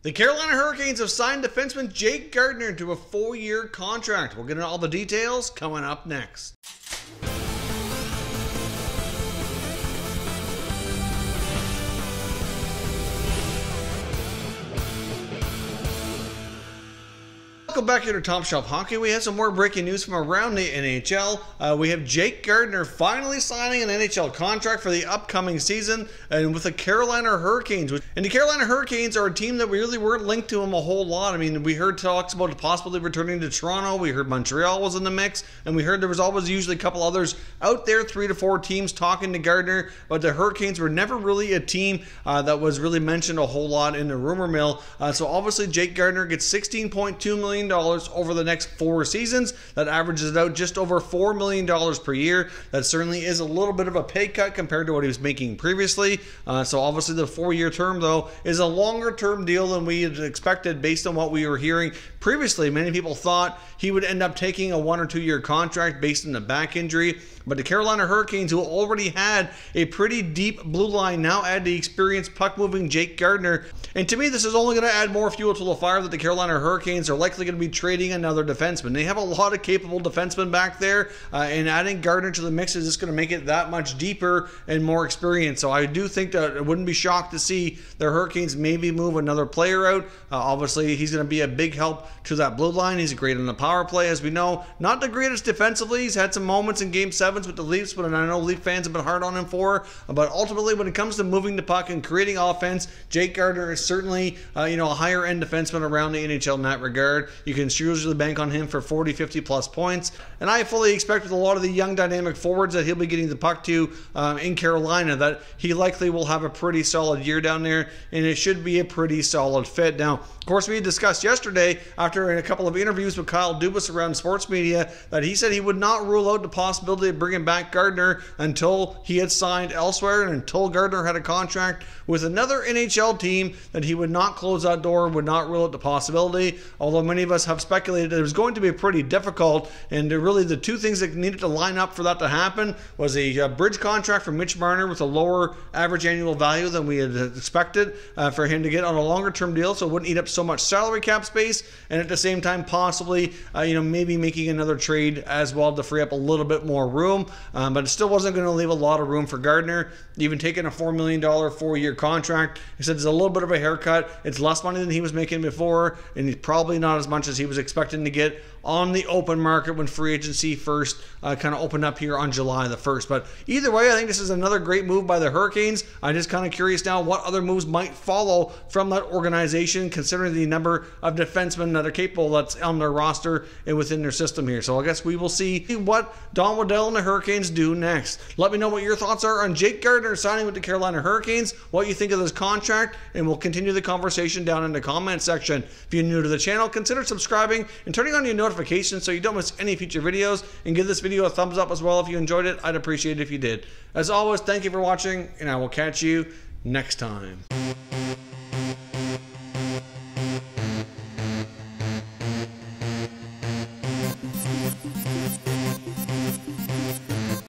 The Carolina Hurricanes have signed defenseman Jake Gardiner to a 4-year contract. We'll get into all the details coming up next. Welcome back here to Top Shelf Hockey. We have some more breaking news from around the NHL. We have Jake Gardiner finally signing an NHL contract for the upcoming season and with the Carolina Hurricanes. And the Carolina Hurricanes are a team that we really weren't linked to them a whole lot. I mean, we heard talks about possibly returning to Toronto. We heard Montreal was in the mix. And we heard there was always usually a couple others out there, 3 to 4 teams talking to Gardiner. But the Hurricanes were never really a team that was really mentioned a whole lot in the rumor mill. So obviously Jake Gardiner gets $16.2 million over the next 4 seasons. That averages it out just over $4 million per year. That certainly is a little bit of a pay cut compared to what he was making previously. So obviously the 4-year term, though, is a longer term deal than we had expected based on what we were hearing previously. Many people thought he would end up taking a 1 or 2 year contract based on the back injury. But the Carolina Hurricanes, who already had a pretty deep blue line, now add the experienced puck-moving Jake Gardiner. And to me, this is only going to add more fuel to the fire that the Carolina Hurricanes are likely going to be trading another defenseman. They have a lot of capable defensemen back there, and adding Gardiner to the mix is just going to make it that much deeper and more experienced. So I do think that I wouldn't be shocked to see the Hurricanes maybe move another player out. Obviously, he's going to be a big help to that blue line. He's great on the power play, as we know. Not the greatest defensively. He's had some moments in Game 7 with the Leafs, but I know Leaf fans have been hard on him for. But ultimately, when it comes to moving the puck and creating offense, Jake Gardiner is certainly a higher end defenseman around the NHL in that regard. You can usually bank on him for 40, 50 plus points. And I fully expect with a lot of the young dynamic forwards that he'll be getting the puck to in Carolina, that he likely will have a pretty solid year down there, and it should be a pretty solid fit. Now, of course, we had discussed yesterday, after a couple of interviews with Kyle Dubas around sports media, that he said he would not rule out the possibility of bringing back Gardiner until he had signed elsewhere and until Gardiner had a contract with another NHL team, that he would not close that door, would not rule out the possibility, although many of us have speculated that it was going to be pretty difficult. And really the two things that needed to line up for that to happen was a bridge contract for Mitch Marner with a lower average annual value than we had expected for him to get on a longer term deal, so it wouldn't eat up so much salary cap space, and at the same time possibly maybe making another trade as well to free up a little bit more room. But it still wasn't going to leave a lot of room for Gardiner. Even taking a $4 million 4-year contract, he said it's a little bit of a haircut. It's less money than he was making before, and it's probably not as much as he was expecting to get on the open market when free agency first kind of opened up here on July the 1st. But either way, I think this is another great move by the Hurricanes. I'm just kind of curious now what other moves might follow from that organization, considering the number of defensemen that are capable that's on their roster and within their system here. So I guess we will see what Don Waddell and the Hurricanes do next. Let me know what your thoughts are on Jake Gardiner signing with the Carolina Hurricanes, what you think of this contract, and we'll continue the conversation down in the comment section. If you're new to the channel, consider subscribing and turning on your notifications so you don't miss any future videos, and give this video a thumbs up as well if you enjoyed it. I'd appreciate it if you did. As always, thank you for watching, and I will catch you next time.